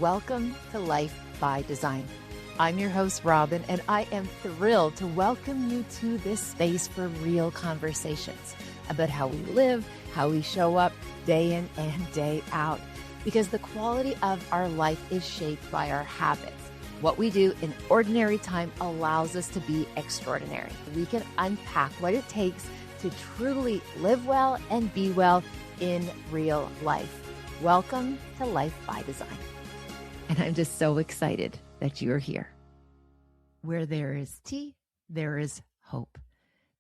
Welcome to Life by Design. I'm your host, Robyne, and I am thrilled to welcome you to this space for real conversations about how we live, how we show up day in and day out, because the quality of our life is shaped by our habits. What we do in ordinary time allows us to be extraordinary. We can unpack what it takes to truly live well and be well in real life. Welcome to Life by Design. And I'm just so excited that you're here. Where there is tea, there is hope.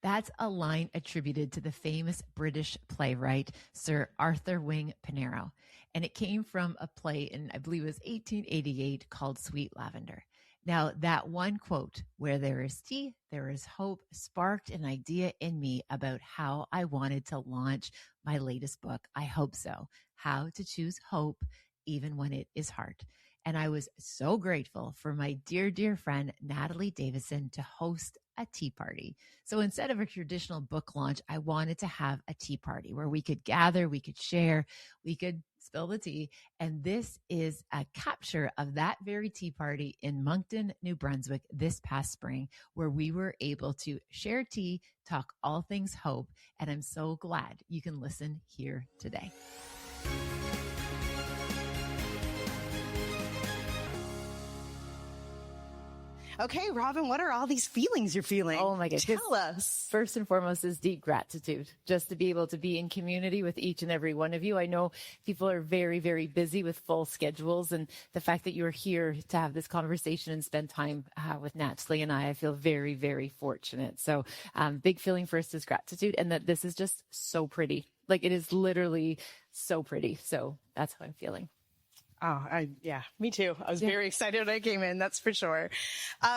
That's a line attributed to the famous British playwright, Sir Arthur Wing Pinero. And it came from a play in, I believe it was 1888, called Sweet Lavender. Now, that one quote, where there is tea, there is hope, sparked an idea in me about how I wanted to launch my latest book, I Hope So, How to Choose Hope Even When It Is Hard. And I was so grateful for my dear, dear friend, Natalie Davison, to host a tea party. So instead of a traditional book launch, I wanted to have a tea party where we could gather, we could share, we could spill the tea. And this is a capture of that very tea party in Moncton, New Brunswick this past spring, where we were able to share tea, talk all things hope. And I'm so glad you can listen here today. Okay, Robyne, what are all these feelings you're feeling? Oh my goodness. Tell us. First and foremost is deep gratitude, just to be able to be in community with each and every one of you. I know people are very, very busy with full schedules, and the fact that you're here to have this conversation and spend time with Natalie and I feel very, very fortunate. So big feeling first is gratitude, and that this is just so pretty. Like, it is literally so pretty. So that's how I'm feeling. Oh, yeah, me too. I was very excited when I came in, that's for sure.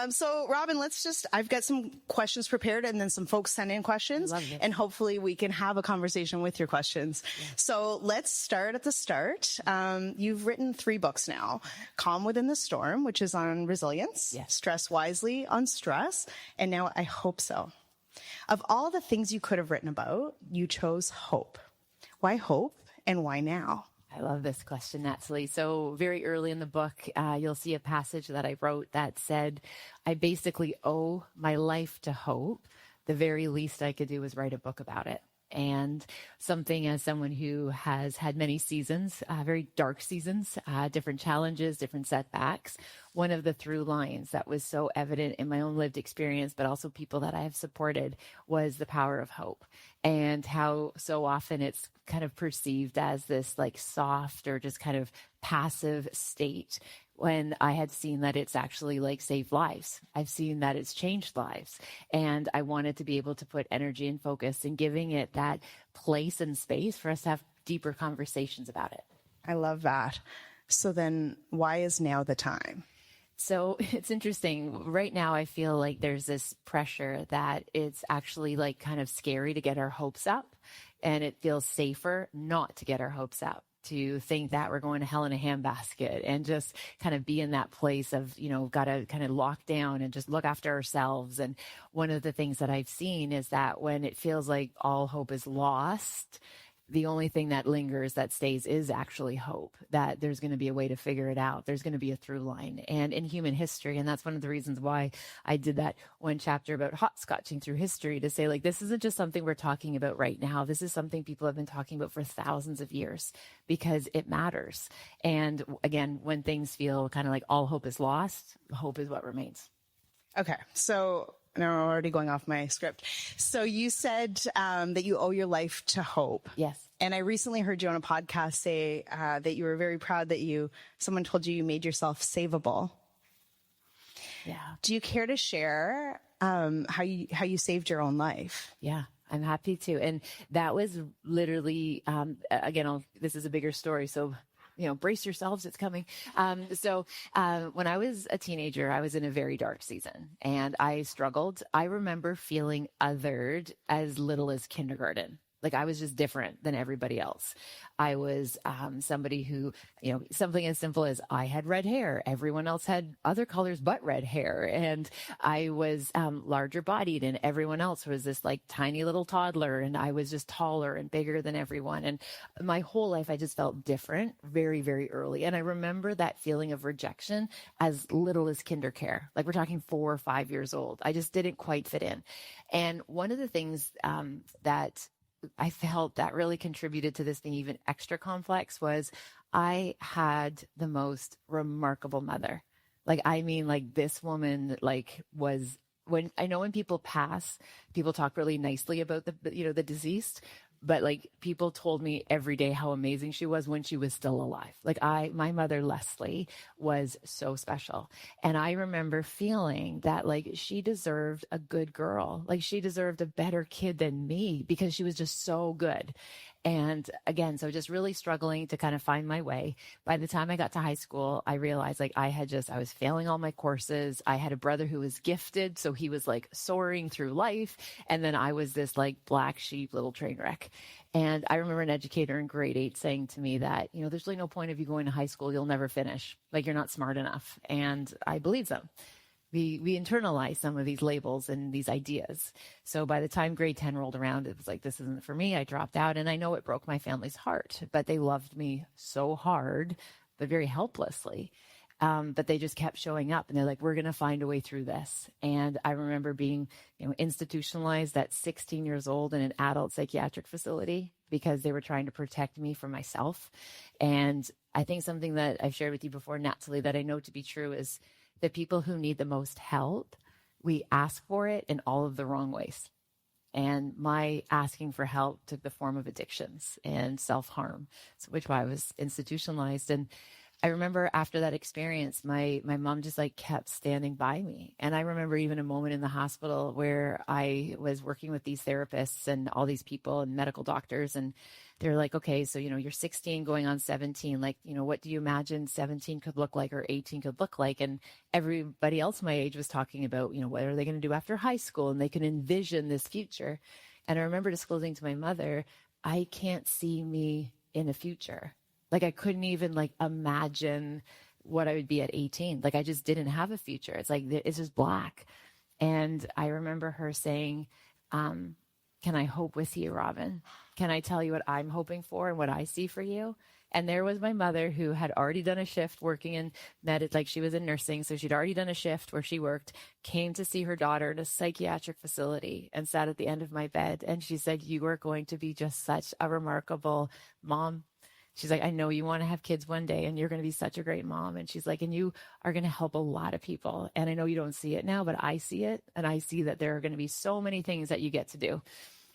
So Robyne, I've got some questions prepared, and then some folks send in questions, and hopefully we can have a conversation with your questions. Yeah. So let's start at the start. You've written 3 books now: Calm Within the Storm, which is on resilience, Stress Wisely on stress, and now I Hope So. Of all the things you could have written about, you chose hope. Why hope, and why now? I love this question, Natalie. So very early in the book, you'll see a passage that I wrote that said, I basically owe my life to hope. The very least I could do was write a book about it. And something, as someone who has had many seasons, very dark seasons, different challenges, different setbacks, one of the through lines that was so evident in my own lived experience, but also people that I have supported, was the power of hope, and how so often it's kind of perceived as this like soft or just kind of passive state, when I had seen that it's actually like saved lives. I've seen that it's changed lives. And I wanted to be able to put energy and focus in giving it that place and space for us to have deeper conversations about it. I love that. So then why is now the time? So it's interesting. Right now, I feel like there's this pressure that it's actually like kind of scary to get our hopes up, and it feels safer not to get our hopes up, to think that we're going to hell in a handbasket and just kind of be in that place of, got to kind of lock down and just look after ourselves. And one of the things that I've seen is that when it feels like all hope is lost, the only thing that lingers, that stays, is actually hope, that there's going to be a way to figure it out. There's going to be a through line, and in human history. And that's one of the reasons why I did that one chapter about hopscotching through history, to say, like, this isn't just something we're talking about right now. This is something people have been talking about for thousands of years, because it matters. And again, when things feel kind of like all hope is lost, hope is what remains. Okay. So now I'm already going off my script. So you said that you owe your life to hope. Yes. And I recently heard you on a podcast say that you were very proud that someone told you made yourself savable. Yeah. Do you care to share how you saved your own life? Yeah, I'm happy to. And that was literally, again, this is a bigger story, so brace yourselves, it's coming. So when I was a teenager, I was in a very dark season, and I struggled. I remember feeling othered as little as kindergarten. Like I was just different than everybody else. I was somebody who, something as simple as I had red hair. Everyone else had other colors but red hair. And I was larger bodied, and everyone else was this like tiny little toddler. And I was just taller and bigger than everyone. And my whole life, I just felt different very, very early. And I remember that feeling of rejection as little as kinder care. Like we're talking 4 or 5 years old. I just didn't quite fit in. And one of the things that I felt that really contributed to this being even extra complex was I had the most remarkable mother. Like, I mean, like this woman, like was when people pass, people talk really nicely about the deceased, but like people told me every day how amazing she was when she was still alive. Like my mother, Leslie, was so special. And I remember feeling that like she deserved a good girl. Like she deserved a better kid than me because she was just so good. And again, so just really struggling to kind of find my way. By the time I got to high school, I realized like I was failing all my courses. I had a brother who was gifted. So he was like soaring through life. And then I was this like black sheep little train wreck. And I remember an educator in grade 8 saying to me that, there's really no point of you going to high school. You'll never finish. Like you're not smart enough. And I believed them. We internalize some of these labels and these ideas. So by the time grade 10 rolled around, it was like, this isn't for me. I dropped out, and I know it broke my family's heart, but they loved me so hard, but very helplessly. But they just kept showing up, and they're like, we're going to find a way through this. And I remember being, institutionalized at 16 years old in an adult psychiatric facility because they were trying to protect me from myself. And I think something that I've shared with you before, Natalie, that I know to be true is the people who need the most help, we ask for it in all of the wrong ways. And my asking for help took the form of addictions and self-harm, which why I was institutionalized. And I remember after that experience, my mom just like kept standing by me. And I remember even a moment in the hospital where I was working with these therapists and all these people and medical doctors. And they're like, okay, so, you're 16 going on 17. Like, what do you imagine 17 could look like or 18 could look like? And everybody else my age was talking about, what are they going to do after high school? And they can envision this future. And I remember disclosing to my mother, I can't see me in a future. Like I couldn't even like imagine what I would be at 18. Like I just didn't have a future. It's like, it's just black. And I remember her saying, can I hope with you, Robyne? Can I tell you what I'm hoping for and what I see for you? And there was my mother who had already done a shift working in like she was in nursing. So she'd already done a shift where she worked, came to see her daughter in a psychiatric facility and sat at the end of my bed. And she said, you are going to be just such a remarkable mom. She's like, I know you want to have kids one day and you're going to be such a great mom. And she's like, and you are going to help a lot of people. And I know you don't see it now, but I see it. And I see that there are going to be so many things that you get to do.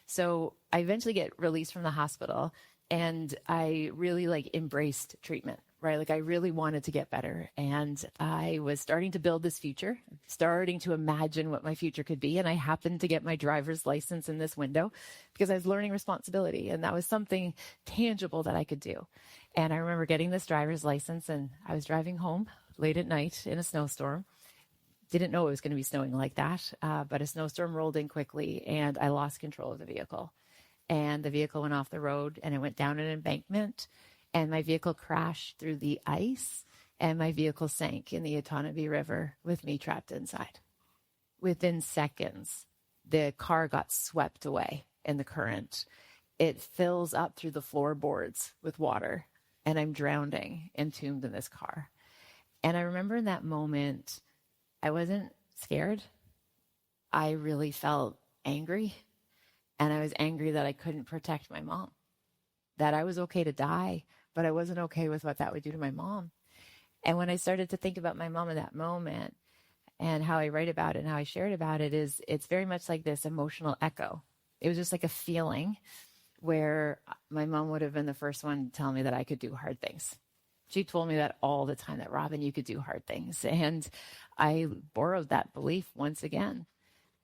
So I eventually get released from the hospital, and I really like embraced treatment, right? Like I really wanted to get better, and I was starting to build this future, starting to imagine what my future could be. And I happened to get my driver's license in this window because I was learning responsibility, and that was something tangible that I could do. And I remember getting this driver's license, and I was driving home late at night in a snowstorm. Didn't know it was going to be snowing like that, but a snowstorm rolled in quickly, and I lost control of the vehicle. And the vehicle went off the road, and it went down an embankment, and my vehicle crashed through the ice, and my vehicle sank in the Otonabee River with me trapped inside. Within seconds, the car got swept away in the current. It fills up through the floorboards with water, and I'm drowning, entombed in this car. And I remember in that moment, I wasn't scared. I really felt angry. And I was angry that I couldn't protect my mom, that I was okay to die, but I wasn't okay with what that would do to my mom. And when I started to think about my mom in that moment and how I write about it and how I shared about it, it's very much like this emotional echo. It was just like a feeling where my mom would have been the first one to tell me that I could do hard things. She told me that all the time, that Robyne, you could do hard things. And I borrowed that belief once again.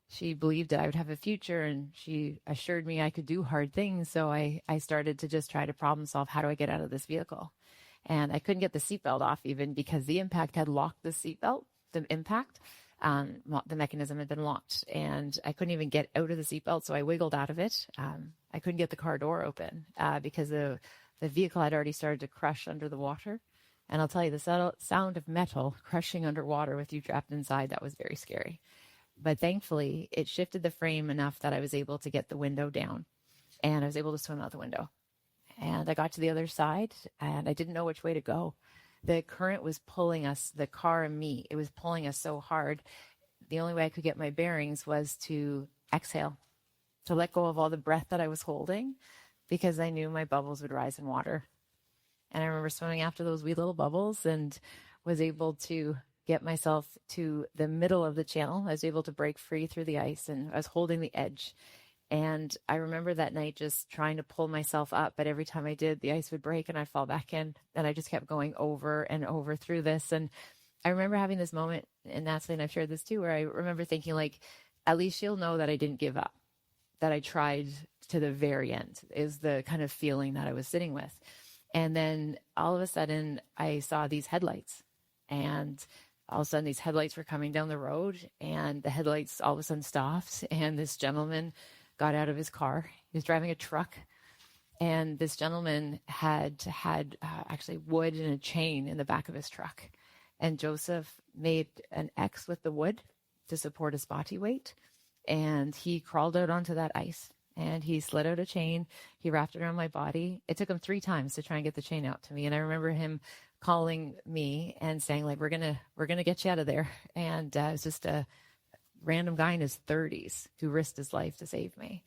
She believed that I would have a future, and she assured me I could do hard things. So I started to just try to problem solve, how do I get out of this vehicle? And I couldn't get the seatbelt off even because the impact had locked the seatbelt, the impact. The mechanism had been locked, and I couldn't even get out of the seatbelt. So I wiggled out of it. I I couldn't get the car door open because the vehicle had already started to crush under the water. And I'll tell you, the sound of metal crushing underwater with you trapped inside, that was very scary. But thankfully, it shifted the frame enough that I was able to get the window down, and I was able to swim out the window. And I got to the other side, and I didn't know which way to go. The current was pulling us, the car and me, it was pulling us so hard. The only way I could get my bearings was to exhale, to let go of all the breath that I was holding, because I knew my bubbles would rise in water. And I remember swimming after those wee little bubbles and was able to get myself to the middle of the channel. I was able to break free through the ice, and I was holding the edge. And I remember that night just trying to pull myself up, but every time I did, the ice would break and I'd fall back in. And I just kept going over and over through this. And I remember having this moment, and Natalie and I've shared this too, where I remember thinking, like, at least she'll know that I didn't give up, that I tried to the very end, is the kind of feeling that I was sitting with. And then all of a sudden I saw these headlights, and all of a sudden these headlights were coming down the road, and the headlights all of a sudden stopped, and this gentleman got out of his car. He was driving a truck, and this gentleman had actually wood and a chain in the back of his truck. And Joseph made an X with the wood to support his body weight, and he crawled out onto that ice, and he slid out a chain. He wrapped it around my body. It took him 3 times to try and get the chain out to me. And I remember him calling me and saying, like, we're gonna get you out of there. And it was just a random guy in his 30s who risked his life to save me.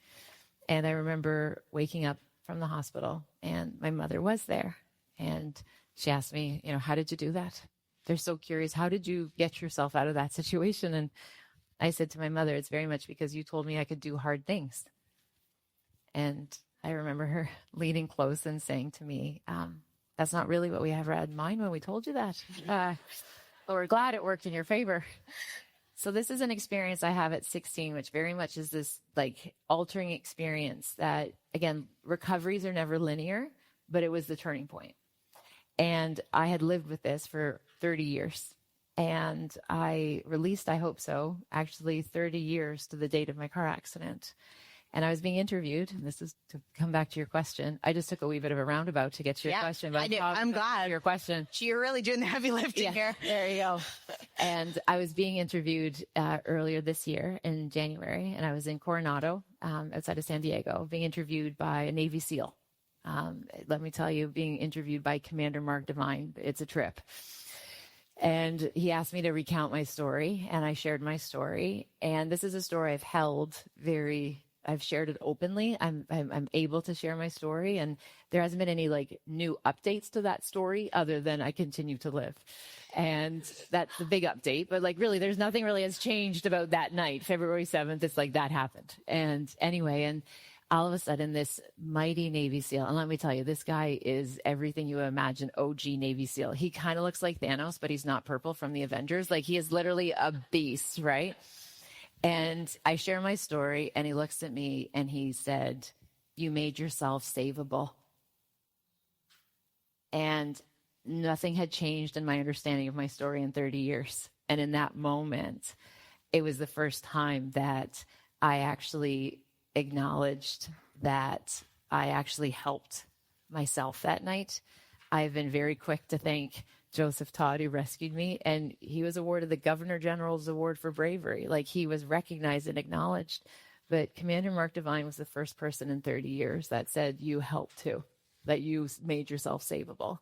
And I remember waking up from the hospital, and my mother was there, and she asked me, how did you do that? They're so curious. How did you get yourself out of that situation? And I said to my mother, it's very much because you told me I could do hard things. And I remember her leaning close and saying to me, that's not really what we ever had in mind when we told you that. But we're glad it worked in your favor. So this is an experience I have at 16, which very much is this like altering experience that, again, recoveries are never linear, but it was the turning point. And I had lived with this for 30 years. And I released, I hope so, actually 30 years to the date of my car accident. And I was being interviewed, and this is to come back to your question. I just took a wee bit of a roundabout to get to your question. But I'm glad. Your question. You're really doing the heavy lifting here. There you go. And I was being interviewed earlier this year in January, and I was in Coronado, outside of San Diego, being interviewed by a Navy SEAL. Let me tell you, being interviewed by Commander Mark Devine, it's a trip. And he asked me to recount my story, and I shared my story. And this is a story I've shared it openly. I'm able to share my story, and there hasn't been any like new updates to that story other than I continue to live. And that's the big update. But like, really, there's nothing really has changed about that night, February 7th. It's like that happened. And anyway, and all of a sudden this mighty Navy SEAL, and let me tell you, this guy is everything you imagine OG Navy SEAL. He kind of looks like Thanos, but he's not purple from the Avengers. Like, he is literally a beast, right? And I share my story, and he looks at me and he said, you made yourself savable. And nothing had changed in my understanding of my story in 30 years. And in that moment, it was the first time that I actually acknowledged that I actually helped myself that night. I've been very quick to thank Joseph Todd, who rescued me, and he was awarded the Governor General's Award for Bravery. Like, he was recognized and acknowledged. But Commander Mark Devine was the first person in 30 years that said, you helped too, that you made yourself savable.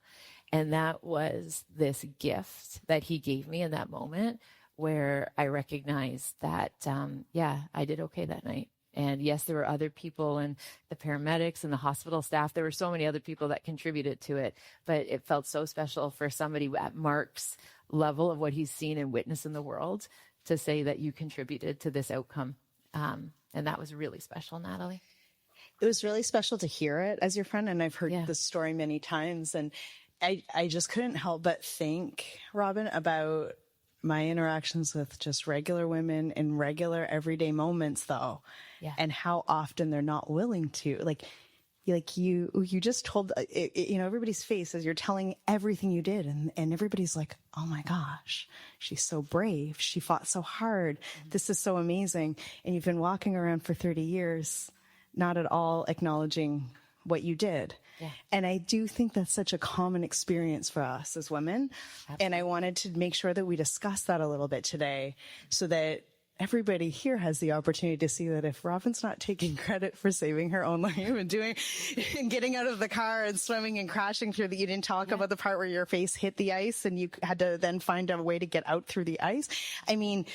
And that was this gift that he gave me in that moment, where I recognized that, I did okay that night. And yes, there were other people, and the paramedics and the hospital staff. There were so many other people that contributed to it, but it felt so special for somebody at Mark's level of what he's seen and witnessed in the world to say that you contributed to this outcome. And that was really special, Natalie. It was really special to hear it as your friend, and I've heard this story many times, and I just couldn't help but think, Robyne, about my interactions with just regular women in regular everyday moments, though, and how often they're not willing to. Like you just told, everybody's face as you're telling everything you did, and everybody's like, oh my gosh, she's so brave. She fought so hard. Mm-hmm. This is so amazing. And you've been walking around for 30 years, not at all acknowledging what you did. Yeah. And I do think that's such a common experience for us as women. Absolutely. And I wanted to make sure that we discuss that a little bit today so that everybody here has the opportunity to see that if Robyne's not taking credit for saving her own life and getting out of the car and swimming and crashing through you didn't talk about the part where your face hit the ice and you had to then find a way to get out through the ice. I mean,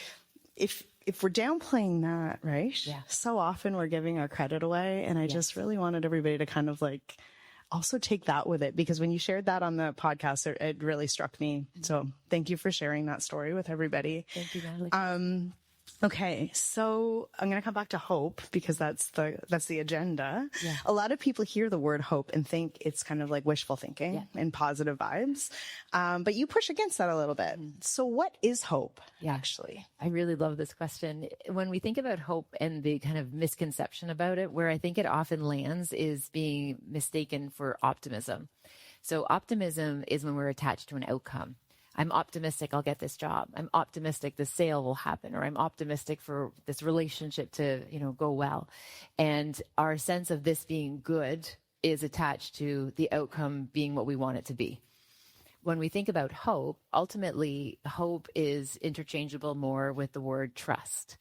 if we're downplaying that, right? Yeah. So often we're giving our credit away. And I just really wanted everybody to kind of like also take that with it, because when you shared that on the podcast, it really struck me. So thank you for sharing that story with everybody. Thank you, Natalie. Okay, so I'm going to come back to hope because that's the agenda. Yeah. A lot of people hear the word hope and think it's kind of like wishful thinking and positive vibes. But you push against that a little bit. So what is hope, actually? I really love this question. When we think about hope and the kind of misconception about it, where I think it often lands is being mistaken for optimism. So optimism is when we're attached to an outcome. I'm optimistic I'll get this job. I'm optimistic the sale will happen, or I'm optimistic for this relationship to, go well. And our sense of this being good is attached to the outcome being what we want it to be. When we think about hope, ultimately, hope is interchangeable more with the word trust.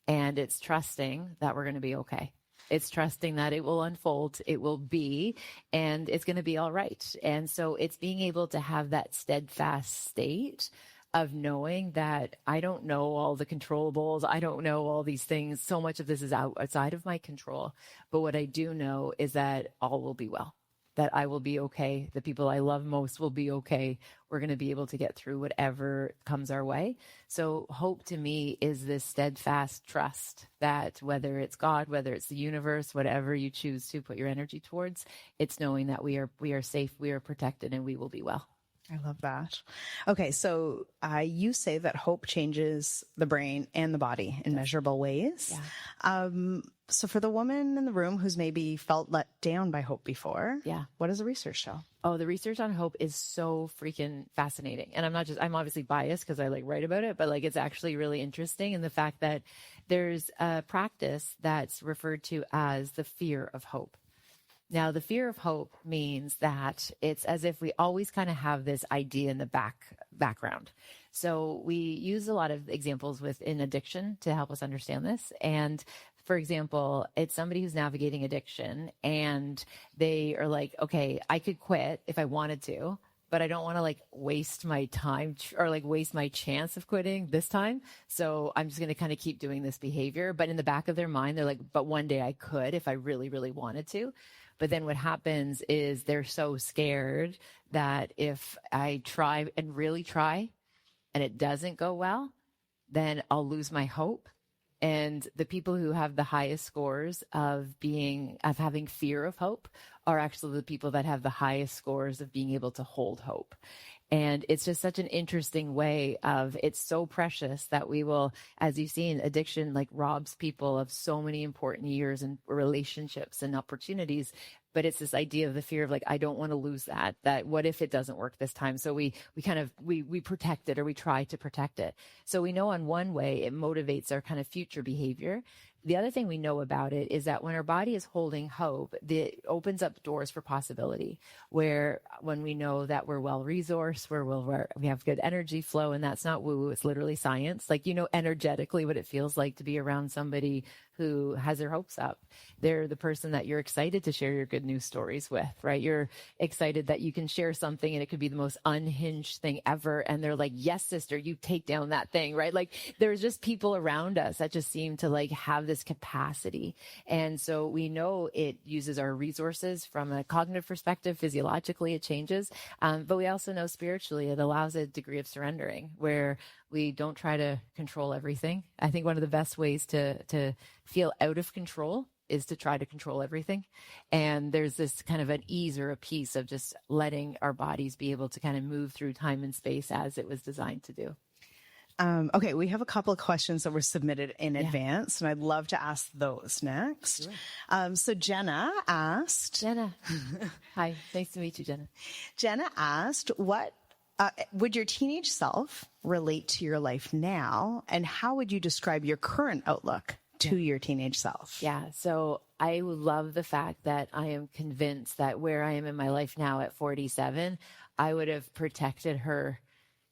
And it's trusting that we're going to be okay. It's trusting that it will unfold, it will be, and it's going to be all right. And so it's being able to have that steadfast state of knowing that I don't know all the controllables. I don't know all these things. So much of this is outside of my control. But what I do know is that all will be well, that I will be okay. The people I love most will be okay. We're going to be able to get through whatever comes our way. So hope to me is this steadfast trust that whether it's God, whether it's the universe, whatever you choose to put your energy towards, it's knowing that we are safe, we are protected, and we will be well. I love that. Okay, so you say that hope changes the brain and the body in measurable ways. Yeah. So for the woman in the room who's maybe felt let down by hope before, what does the research show? Oh, the research on hope is so freaking fascinating. And I'm obviously biased because I write about it, but it's actually really interesting. And the fact that there's a practice that's referred to as the fear of hope. Now, the fear of hope means that it's as if we always kind of have this idea in the background. So we use a lot of examples within addiction to help us understand this. And for example, it's somebody who's navigating addiction and they are like, okay, I could quit if I wanted to, but I don't want to waste my time or waste my chance of quitting this time. So I'm just going to kind of keep doing this behavior. But in the back of their mind, they're like, but one day I could if I really, really wanted to. But then what happens is they're so scared that if I try and really try and it doesn't go well, then I'll lose my hope. And the people who have the highest scores of having fear of hope are actually the people that have the highest scores of being able to hold hope. And it's just such an interesting way of, it's so precious that we will, as you've seen, addiction robs people of so many important years and relationships and opportunities. But it's this idea of the fear of I don't want to lose that what if it doesn't work this time? So we protect it, or we try to protect it. So we know on one way it motivates our kind of future behavior. The other thing we know about it is that when our body is holding hope, it opens up doors for possibility, where when we know that we're well-resourced, we have good energy flow, and that's not woo-woo, it's literally science. Energetically what it feels like to be around somebody who has their hopes up. They're the person that you're excited to share your good news stories with, right? You're excited that you can share something and it could be the most unhinged thing ever. And they're like, yes, sister, you take down that thing, right? There's just people around us that just seem to have this capacity. And so we know it uses our resources from a cognitive perspective. Physiologically, it changes. But we also know spiritually, it allows a degree of surrendering where we don't try to control everything. I think one of the best ways to feel out of control is to try to control everything. And there's this kind of an ease or a peace of just letting our bodies be able to kind of move through time and space as it was designed to do. Okay, we have a couple of questions that were submitted in advance, and I'd love to ask those next. Sure. So Jenna asked... Hi, nice to meet you, Jenna. Jenna asked, would your teenage self relate to your life now, and how would you describe your current outlook to your teenage self? Yeah. So I love the fact that I am convinced that where I am in my life now at 47, I would have protected her,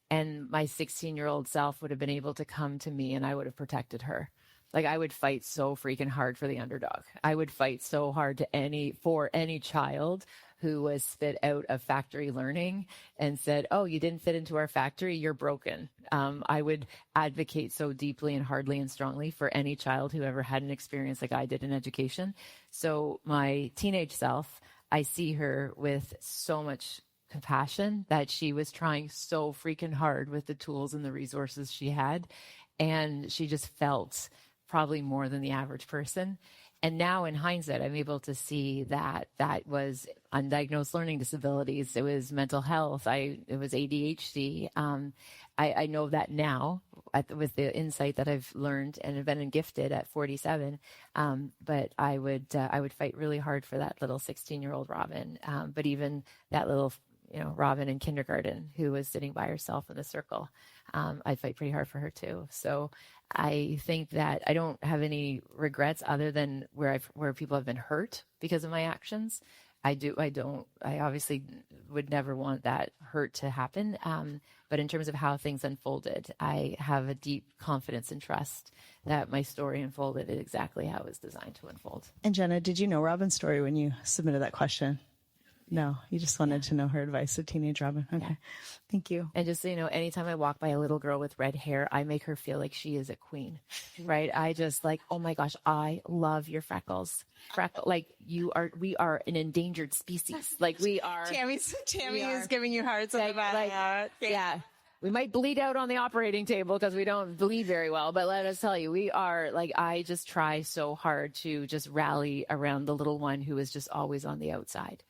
and my 16-year-old self would have been able to come to me and I would have protected her. Like, I would fight so freaking hard for the underdog. I would fight so hard for any child who was spit out of factory learning and said, oh, you didn't fit into our factory, you're broken. I would advocate so deeply and hardly and strongly for any child who ever had an experience like I did in education. So my teenage self, I see her with so much compassion that she was trying so freaking hard with the tools and the resources she had. And she just felt probably more than the average person. And now in hindsight, I'm able to see that that was undiagnosed learning disabilities. It was mental health. It was ADHD. I know that now with the insight that I've learned and have been gifted at 47. But I would fight really hard for that little 16-year-old Robyne. But even that little, Robyne in kindergarten who was sitting by herself in the circle, I'd fight pretty hard for her too. So I think that I don't have any regrets other than where people have been hurt because of my actions. I obviously would never want that hurt to happen. But in terms of how things unfolded, I have a deep confidence and trust that my story unfolded exactly how it was designed to unfold. And Jenna, did you know Robyne's story when you submitted that question? No, you just wanted to know her advice to teenage Robyne. Okay. Yeah. Thank you. And just so you know, anytime I walk by a little girl with red hair, I make her feel like she is a queen, right? I just oh my gosh, I love your freckles. Like we are an endangered species. Like we are. Tammy is giving you hearts on the back. Yeah. We might bleed out on the operating table because we don't bleed very well, but let us tell you, we are I just try so hard to just rally around the little one who is just always on the outside.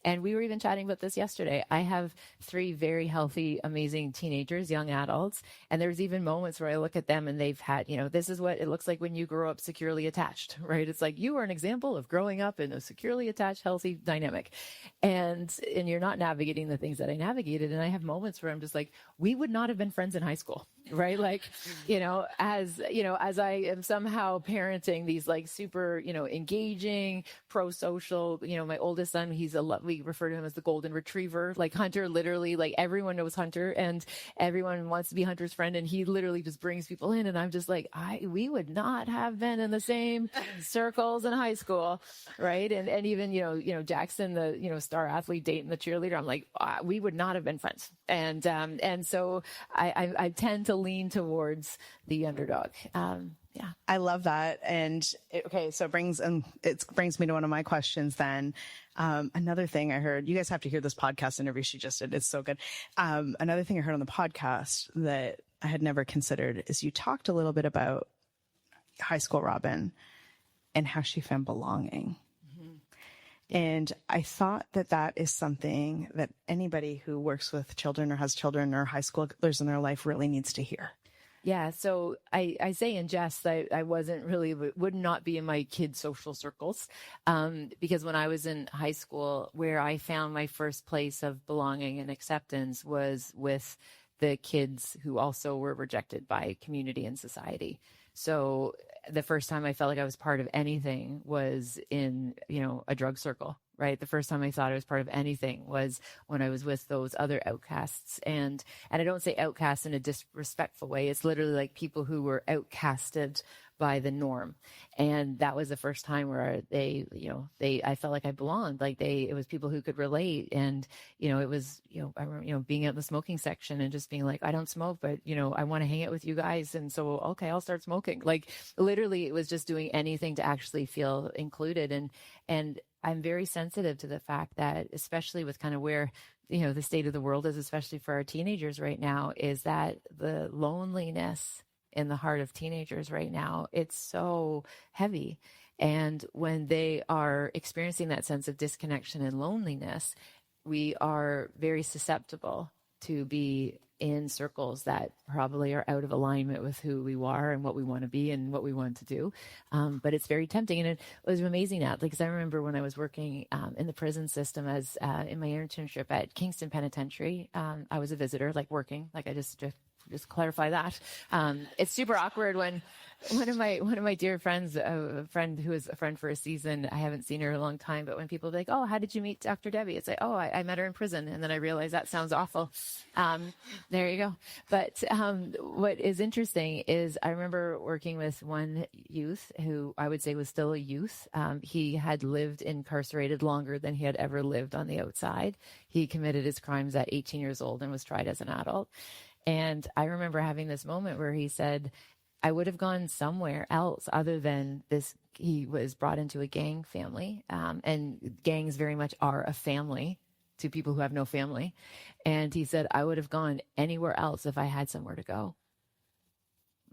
And we were even chatting about this yesterday. I have 3 very healthy, amazing teenagers, young adults. And there's even moments where I look at them and they've had, this is what it looks like when you grow up securely attached, right? It's like you are an example of growing up in a securely attached, healthy dynamic. And you're not navigating the things that I navigated. And I have moments where I'm just like, we would not have been friends in high school, right? As I am somehow parenting these super, engaging, pro-social, my oldest son, we refer to him as the golden retriever, Hunter, literally, everyone knows Hunter and everyone wants to be Hunter's friend. And he literally just brings people in. And I'm just we would not have been in the same circles in high school. Right. And even, Jackson, the, star athlete dating the cheerleader, I'm like, we would not have been friends. And so I tend to lean towards the underdog. Yeah. I love that. And so it brings me to one of my questions then. Another thing I heard, you guys have to hear this podcast interview she just did. It's so good. Another thing I heard on the podcast that I had never considered is you talked a little bit about high school Robyne and how she found belonging. Mm-hmm. And I thought that is something that anybody who works with children or has children or high schoolers in their life really needs to hear. Yeah. So I say in jest that I would not be in my kids' social circles. Because when I was in high school, where I found my first place of belonging and acceptance was with the kids who also were rejected by community and society. So the first time I felt like I was part of anything was in, a drug circle, right? The first time I thought I was part of anything was when I was with those other outcasts. And I don't say outcasts in a disrespectful way. It's literally people who were outcasted by the norm. And that was the first time where I felt like I belonged. It was people who could relate. And, it was, I remember, being out in the smoking section and just being like, I don't smoke, but, I want to hang out with you guys. And so, okay, I'll start smoking. Literally it was just doing anything to actually feel included. And I'm very sensitive to the fact that, especially with kind of where, the state of the world is, especially for our teenagers right now, is that the loneliness in the heart of teenagers right now, it's so heavy. And when they are experiencing that sense of disconnection and loneliness, we are very susceptible to be in circles that probably are out of alignment with who we are and what we want to be and what we want to do. But it's very tempting. And it was amazing because I remember when I was working in the prison system as in my internship at Kingston Penitentiary, I was a visitor, working, I just just clarify that. It's super awkward when one of my dear friends, a friend who is a friend for a season, I haven't seen her in a long time, but when people are like, oh, how did you meet Dr. Debbie? It's like, oh, I met her in prison. And then I realized that sounds awful. There you go. But what is interesting is I remember working with one youth who I would say was still a youth. He had lived incarcerated longer than he had ever lived on the outside. He committed his crimes at 18 years old and was tried as an adult. And I remember having this moment where he said, I would have gone somewhere else other than this. He was brought into a gang family, and gangs very much are a family to people who have no family. And he said, I would have gone anywhere else if I had somewhere to go.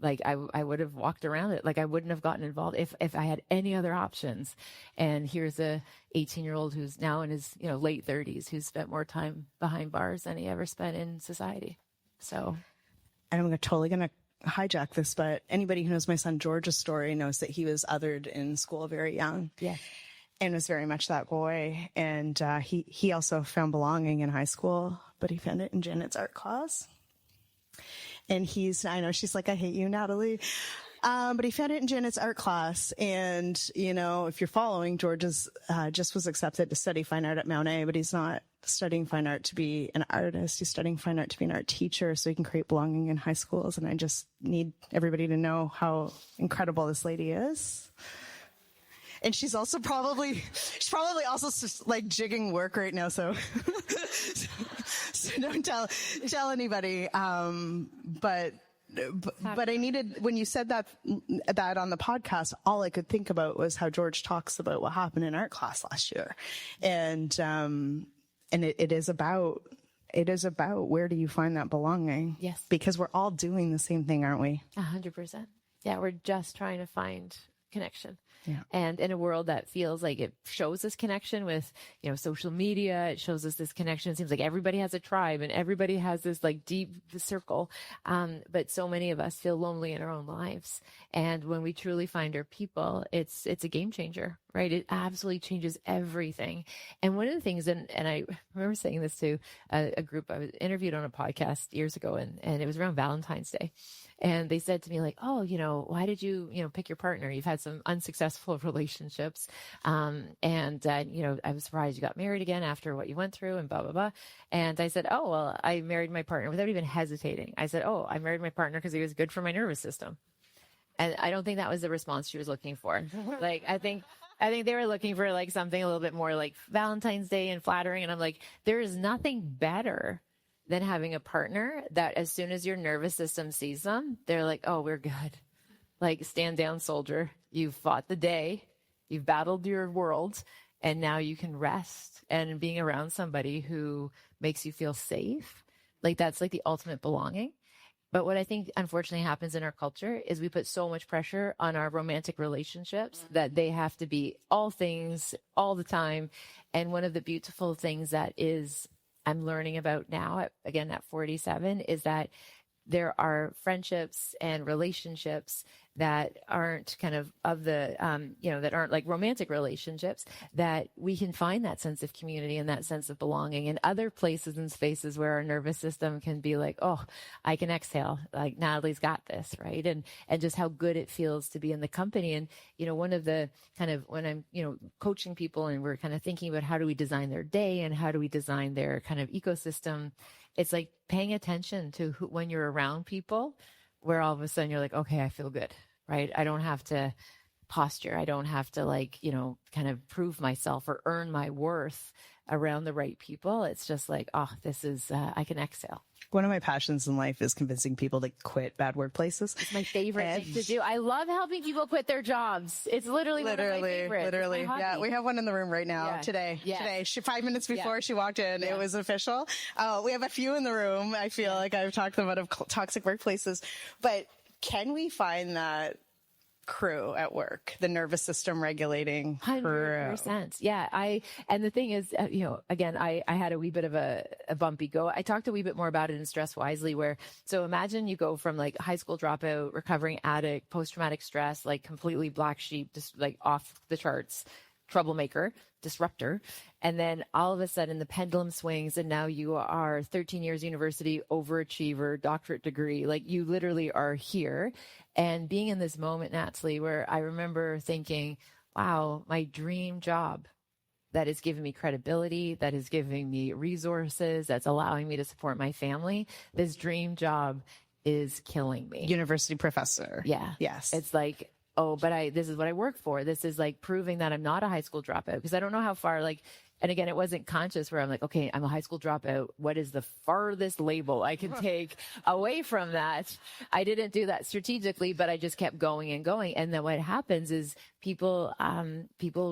Like I would have walked around it. Like I wouldn't have gotten involved if I had any other options. And here's a 18-year-old who's now in his, late 30s, who's spent more time behind bars than he ever spent in society. So I'm totally going to hijack this, but anybody who knows my son George's story knows that he was othered in school very young. Yeah. And was very much that boy. And he also found belonging in high school, but he found it in Janet's art class. And I know she's like, I hate you, Natalie. But he found it in Janet's art class. And, if you're following, George just was accepted to study fine art at Mount A, but he's not studying fine art to be an artist. He's studying fine art to be an art teacher so he can create belonging in high schools. And I just need everybody to know how incredible this lady is. And she's probably also like jigging work right now. So, so don't tell anybody. But I needed, when you said that on the podcast, all I could think about was how George talks about what happened in art class last year. And it is about where do you find that belonging? Yes. Because we're all doing the same thing, aren't we? 100%. Yeah. We're just trying to find connection. Yeah. And in a world that feels like it shows us connection with, social media, it shows us this connection. It seems like everybody has a tribe and everybody has this like deep circle. But so many of us feel lonely in our own lives. And when we truly find our people, it's a game changer, right? It absolutely changes everything. And one of the things, and I remember saying this to a group I was interviewed on a podcast years ago, and it was around Valentine's Day. And they said to me like, oh, why did you, pick your partner? You've had some unsuccessful relationships. I was surprised you got married again after what you went through and blah, blah, blah. And I said, oh, well, I married my partner without even hesitating. I said, oh, I married my partner because he was good for my nervous system. And I don't think that was the response she was looking for. Like, I think they were looking for like something a little bit more like Valentine's Day and flattering. And I'm like, there is nothing better than having a partner that as soon as your nervous system sees them, they're like, oh, we're good. Like, stand down, soldier. You've fought the day. You've battled your world. And now you can rest. And being around somebody who makes you feel safe, like that's like the ultimate belonging. But what I think unfortunately happens in our culture is we put so much pressure on our romantic relationships that they have to be all things all the time. And one of the beautiful things that I'm learning about now, at 47, is that there are friendships and relationships that aren't kind of the, that aren't like romantic relationships, that we can find that sense of community and that sense of belonging in other places and spaces where our nervous system can be like, oh, I can exhale. Like Natalie's got this, right? And just how good it feels to be in the company. And, one of the kind of, when I'm, coaching people and we're kind of thinking about how do we design their day and how do we design their kind of ecosystem, it's like paying attention to when you're around people where all of a sudden you're like, okay, I feel good, right? I don't have to posture. I don't have to kind of prove myself or earn my worth around the right people. It's just like, oh, this is, I can exhale. One of my passions in life is convincing people to quit bad workplaces. It's my favorite thing to do. I love helping people quit their jobs. It's literally one of my favorites. Literally. Yeah, we have one in the room right now today. Yes. Today, 5 minutes before she walked in, it was official. We have a few in the room. I feel like I've talked about toxic workplaces, but can we find that crew at work, the nervous system regulating crew? 100%. Yeah. And the thing is, again, I had a wee bit of a bumpy go. I talked a wee bit more about it in Stress Wisely, so imagine you go from like high school dropout, recovering addict, post-traumatic stress, like completely black sheep, just like off the charts, troublemaker, disruptor. And then all of a sudden the pendulum swings and now you are 13 years university, overachiever, doctorate degree. Like you literally are here. And being in this moment, Natalie, where I remember thinking, wow, my dream job that is giving me credibility, that is giving me resources, that's allowing me to support my family. This dream job is killing me. University professor. Yeah. Yes. It's like, oh, but this is what I work for. This is like proving that I'm not a high school dropout, because I don't know how far, like, and again, it wasn't conscious where I'm like, okay, I'm a high school dropout. What is the farthest label I can take away from that? I didn't do that strategically, but I just kept going and going. And then what happens is people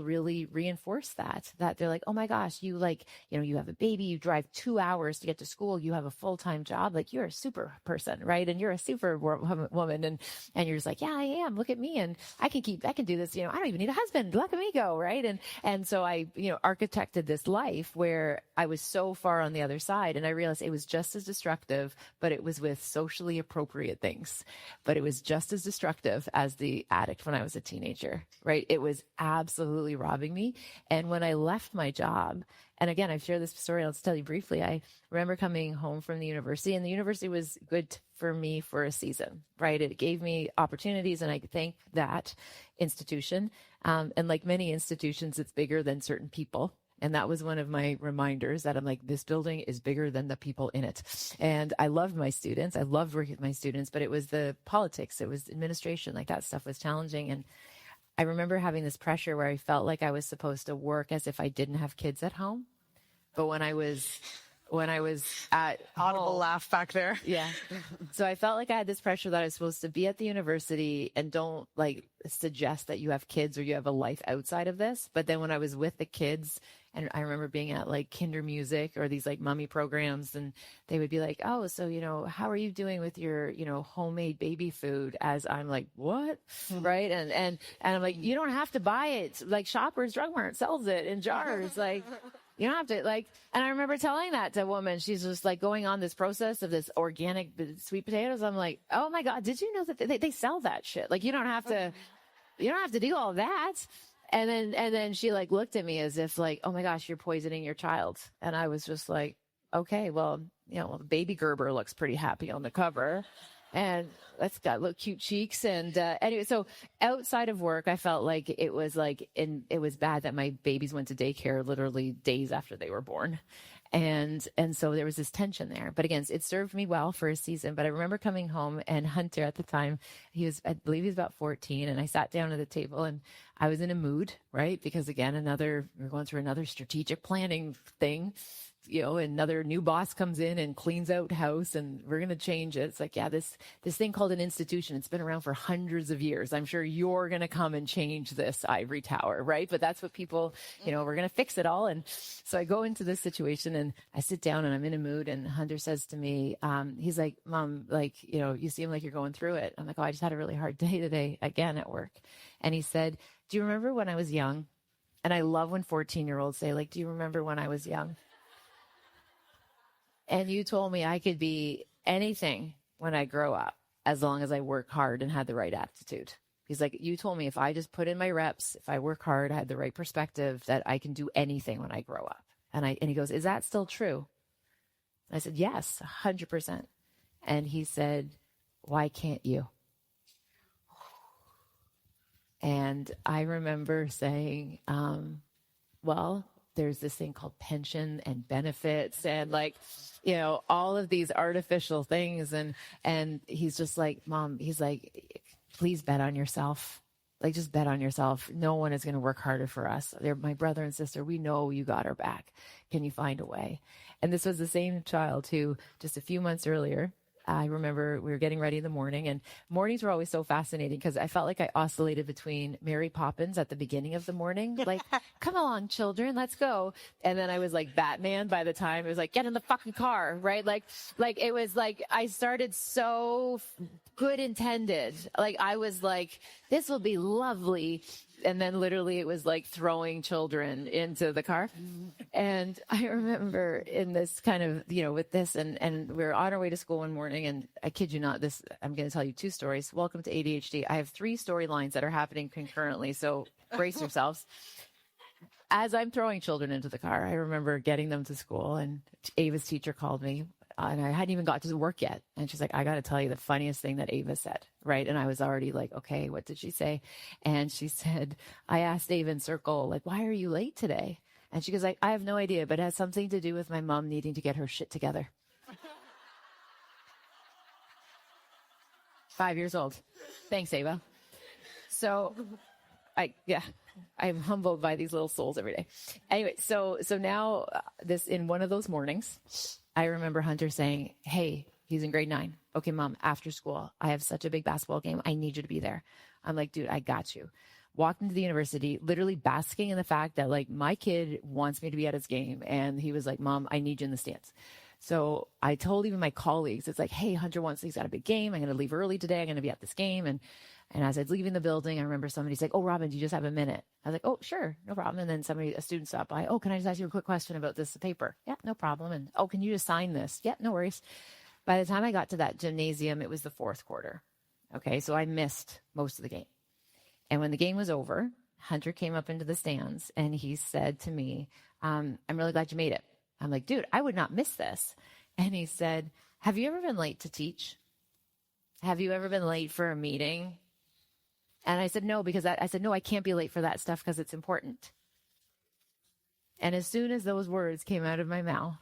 really reinforce that they're like, oh my gosh, you you have a baby, you drive 2 hours to get to school, you have a full-time job, like you're a super person, right? And you're a super woman. And you're just like, yeah, I am. Look at me. And I can do this. I don't even need a husband. Look at me go. Right. And so I, architected this life where I was so far on the other side, and I realized it was just as destructive, but it was with socially appropriate things, but it was just as destructive as the addict when I was a teenager. Right. It was absolutely robbing me. And when I left my job, and again, I've shared this story, I'll just tell you briefly. I remember coming home from the university, and the university was good for me for a season, right? It gave me opportunities, and I thank that institution. And like many institutions, it's bigger than certain people. And that was one of my reminders that I'm like, this building is bigger than the people in it. And I loved my students. I loved working with my students, but it was the politics. It was administration. Like that stuff was challenging. And I remember having this pressure where I felt like I was supposed to work as if I didn't have kids at home. But when I was at audible home, laugh back there. Yeah. So I felt like I had this pressure that I was supposed to be at the university and don't suggest that you have kids or you have a life outside of this. But then when I was with the kids, and I remember being at kinder music or these mummy programs, and they would be like, oh, so, how are you doing with your, homemade baby food? As I'm like, what? Mm-hmm. Right. And I'm like, you don't have to buy it. Shoppers Drug Mart sells it in jars. You don't have to and I remember telling that to a woman. She's just going on this process of this organic sweet potatoes. I'm like, oh my God, did you know that they sell that shit? You don't have to do all that. And then she looked at me as if oh my gosh, you're poisoning your child. And I was just like, okay, well, baby Gerber looks pretty happy on the cover. And that's got little cute cheeks. And anyway, so outside of work, I felt like it was it was bad that my babies went to daycare literally days after they were born. And so there was this tension there. But again, it served me well for a season. But I remember coming home, and Hunter at the time, I believe he was about 14. And I sat down at the table and I was in a mood, right? Because again, we're going through another strategic planning thing. Another new boss comes in and cleans out house, and we're going to change it. It's this thing called an institution. It's been around for hundreds of years. I'm sure you're going to come and change this ivory tower, right? But that's what people, we're going to fix it all. And so I go into this situation and I sit down and I'm in a mood, and Hunter says to me, he's like, Mom, you seem like you're going through it. I'm like, oh, I just had a really hard day today again at work. And he said, do you remember when I was young? And I love when 14-year-olds say, do you remember when I was young? And you told me I could be anything when I grow up, as long as I work hard and had the right attitude. He's like, you told me if I just put in my reps, if I work hard, I had the right perspective, that I can do anything when I grow up. And he goes, is that still true? And I said, yes, 100%. And he said, why can't you? And I remember saying, well, there's this thing called pension and benefits and all of these artificial things. And he's just like, Mom, he's like, please bet on yourself. Just bet on yourself. No one is going to work harder for us. They're my brother and sister. We know you got our back. Can you find a way? And this was the same child who just a few months earlier, I remember we were getting ready in the morning, and mornings were always so fascinating because I felt like I oscillated between Mary Poppins at the beginning of the morning, come along, children, let's go. And then I was like Batman by the time it was get in the fucking car, right? It was I started so good intended. I was like, this will be lovely. And then literally it was throwing children into the car. And I remember in this kind of, with this, and we were on our way to school one morning, and I kid you not, I'm going to tell you two stories. Welcome to ADHD. I have 3 storylines that are happening concurrently. So brace yourselves. as I'm throwing children into the car, I remember getting them to school, and Ava's teacher called me, and I hadn't even got to work yet. And she's like, I got to tell you the funniest thing that Ava said, right? And I was already like, okay, what did she say? And she said, I asked Ava in circle, like, why are you late today? And she goes like, I have no idea, but it has something to do with my mom needing to get her shit together. 5 years old. Thanks, Ava. So I'm humbled by these little souls every day. Anyway, so now this, in one of those mornings, I remember Hunter saying, hey, he's in grade 9. Okay, Mom, after school, I have such a big basketball game. I need you to be there. I'm like, dude, I got you. Walked into the university, literally basking in the fact that like my kid wants me to be at his game. And he was like, Mom, I need you in the stands. So I told even my colleagues, it's like, hey, Hunter he's got a big game. I'm going to leave early today. I'm going to be at this game. And as I was leaving the building, I remember somebody's like, oh, Robyne, do you just have a minute? I was like, oh, sure, no problem. And then a student stopped by. Oh, can I just ask you a quick question about this paper? Yeah, no problem. And oh, can you just sign this? Yeah, no worries. By the time I got to that gymnasium, it was the fourth quarter. Okay, so I missed most of the game. And when the game was over, Hunter came up into the stands and he said to me, I'm really glad you made it. I'm like, dude, I would not miss this. And he said, have you ever been late to teach? Have you ever been late for a meeting? And I said, no, because I said, no, I can't be late for that stuff because it's important. And as soon as those words came out of my mouth,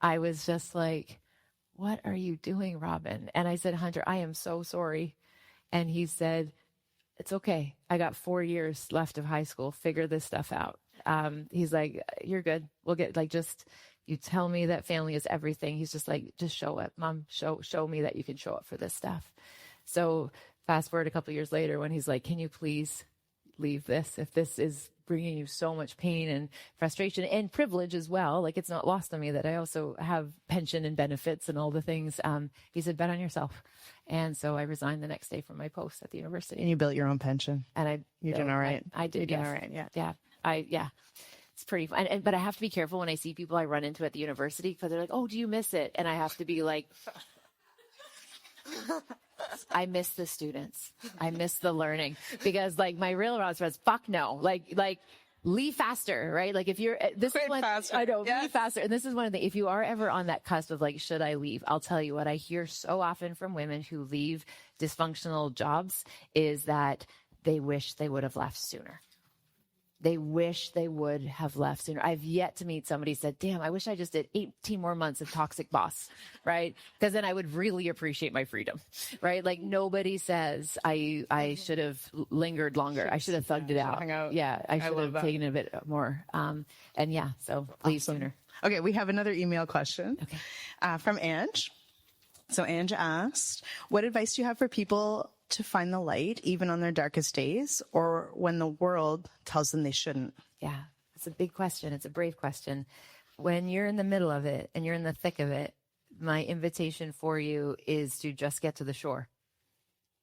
I was just like, what are you doing, Robyne? And I said, Hunter, I am so sorry. And he said, it's okay. I got 4 years left of high school. Figure this stuff out. He's like, you're good. We'll get you tell me that family is everything. He's just like, just show up, Mom, show me that you can show up for this stuff. So fast forward a couple of years later when he's like, can you please leave this? If this is bringing you so much pain and frustration and privilege as well, like it's not lost on me that I also have pension and benefits and all the things. He said, bet on yourself. And so I resigned the next day from my post at the university. And you built your own pension. And you're doing all right. I did. You're doing all right. Yeah. Yeah. It's pretty fun. But I have to be careful when I see people I run into at the university because they're like, oh, do you miss it? And I have to be like, I miss the students. I miss the learning because like my real response was, fuck no. Like leave faster, right? Like if you're, this is one, faster. I know, leave faster. And this is one of the, if you are ever on that cusp of like, should I leave? I'll tell you what I hear so often from women who leave dysfunctional jobs is that they wish they would have left sooner. They wish they would have left sooner. I've yet to meet somebody who said, damn, I wish I just did 18 more months of toxic boss, right? Because then I would really appreciate my freedom, right? Like nobody says I should have lingered longer. I should have thugged it out. Yeah, I should have taken a bit more. So leave sooner. Okay, we have another email question from Ange. So Ange asked, what advice do you have for people to find the light, even on their darkest days, or when the world tells them they shouldn't? Yeah, it's a big question. It's a brave question. When you're in the middle of it and you're in the thick of it, my invitation for you is to just get to the shore.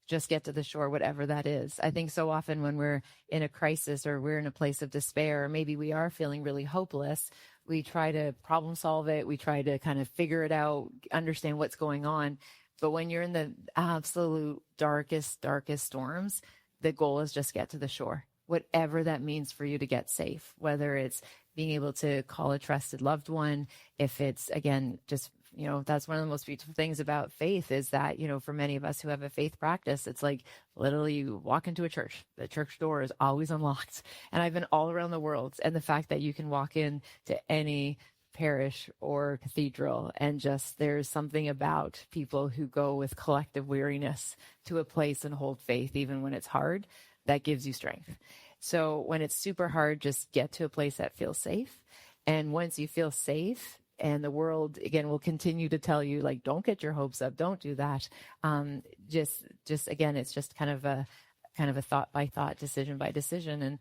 Just get to the shore, whatever that is. I think so often when we're in a crisis or we're in a place of despair, or maybe we are feeling really hopeless, we try to problem solve it. We try to kind of figure it out, understand what's going on. But when you're in the absolute darkest storms, the goal is just get to the shore, whatever that means for you to get safe, whether it's being able to call a trusted loved one. If it's, again, just, that's one of the most beautiful things about faith is that, for many of us who have a faith practice, it's like literally you walk into a church, the church door is always unlocked. And I've been all around the world. And the fact that you can walk in to any parish or cathedral and just there's something about people who go with collective weariness to a place and hold faith even when it's hard, that gives you strength. So when it's super hard, just get to a place that feels safe. And once you feel safe, and the world again will continue to tell you like, don't get your hopes up, don't do that. Just again, it's just kind of a thought by thought, decision by decision. And,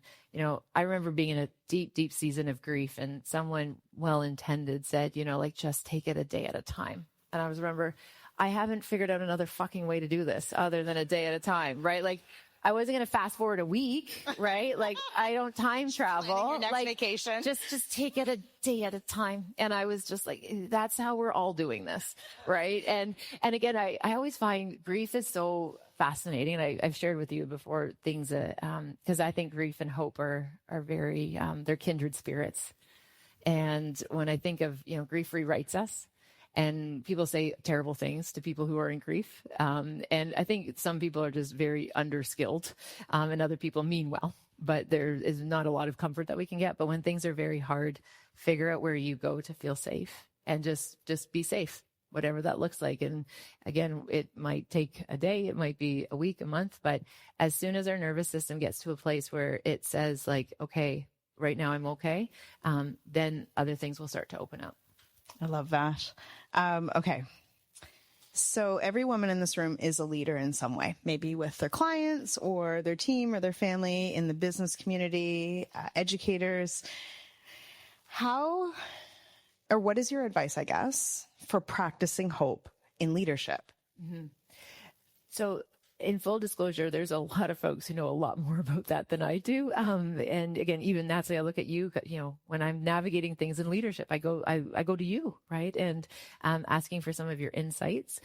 I remember being in a deep season of grief and someone well-intended said, just take it a day at a time. And I remember, I haven't figured out another fucking way to do this other than a day at a time, right? Like I wasn't going to fast forward a week, right? Like I don't time travel. Your next like vacation. Just take it a day at a time. And I was just like, that's how we're all doing this. Right. And again, I always find grief is so fascinating. And I've shared with you before things that, cause I think grief and hope are very, they're kindred spirits. And when I think of, grief rewrites us. And people say terrible things to people who are in grief. And I think some people are just very underskilled, and other people mean well, but there is not a lot of comfort that we can get. But when things are very hard, figure out where you go to feel safe and just be safe, whatever that looks like. And again, it might take a day, it might be a week, a month, but as soon as our nervous system gets to a place where it says like, okay, right now I'm okay, then other things will start to open up. I love that. Okay. So every woman in this room is a leader in some way, maybe with their clients or their team or their family, in the business community, educators. What is your advice, I guess, for practicing hope in leadership? Mm-hmm. So in full disclosure, there's a lot of folks who know a lot more about that than I do. And again, even Natalie, I look at you, when I'm navigating things in leadership, I go to you, right? And asking for some of your insights.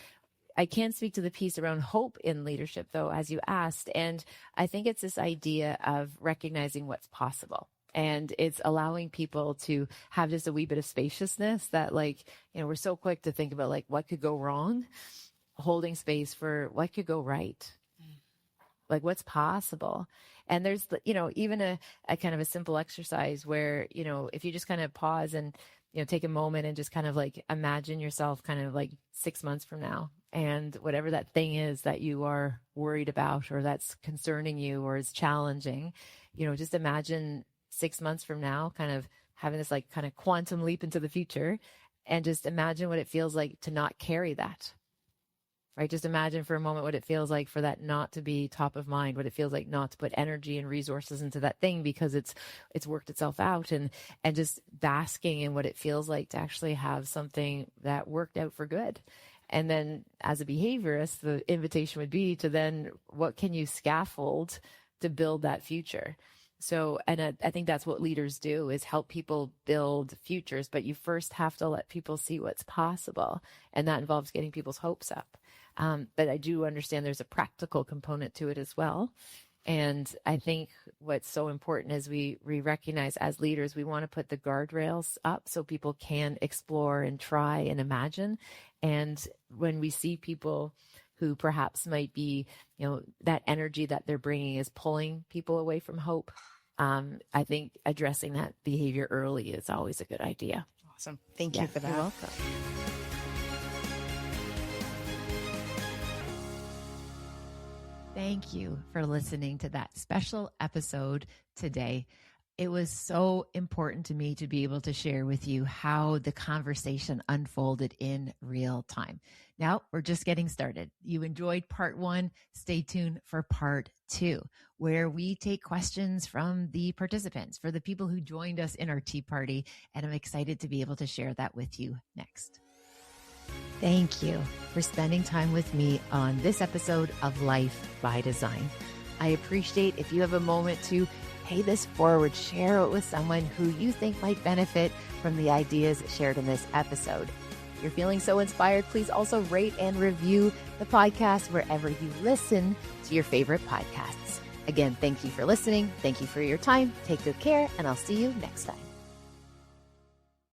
I can speak to the piece around hope in leadership though, as you asked. And I think it's this idea of recognizing what's possible. And it's allowing people to have just a wee bit of spaciousness that we're so quick to think about what could go wrong. Holding space for what could go right, like what's possible. And there's, even a kind of a simple exercise where, if you just kind of pause and, take a moment and just kind of imagine yourself kind of 6 months from now, and whatever that thing is that you are worried about or that's concerning you or is challenging, just imagine 6 months from now, kind of having this kind of quantum leap into the future, and just imagine what it feels like to not carry that. Right? Just imagine for a moment what it feels like for that not to be top of mind, what it feels like not to put energy and resources into that thing because it's worked itself out, and just basking in what it feels like to actually have something that worked out for good. And then as a behaviorist, the invitation would be to then what can you scaffold to build that future? So, and I think that's what leaders do, is help people build futures, but you first have to let people see what's possible. And that involves getting people's hopes up. But I do understand there's a practical component to it as well. And I think what's so important is we recognize as leaders, we want to put the guardrails up so people can explore and try and imagine. And when we see people who perhaps might be, that energy that they're bringing is pulling people away from hope, I think addressing that behavior early is always a good idea. Awesome. Thank you for that. You're welcome. Thank you for listening to that special episode today. It was so important to me to be able to share with you how the conversation unfolded in real time. Now we're just getting started. You enjoyed part 1. Stay tuned for part 2, where we take questions from the participants, for the people who joined us in our tea party. And I'm excited to be able to share that with you next. Thank you for spending time with me on this episode of Life by Design. I appreciate if you have a moment to pay this forward, share it with someone who you think might benefit from the ideas shared in this episode. If you're feeling so inspired, please also rate and review the podcast wherever you listen to your favorite podcasts. Again, thank you for listening. Thank you for your time. Take good care, and I'll see you next time.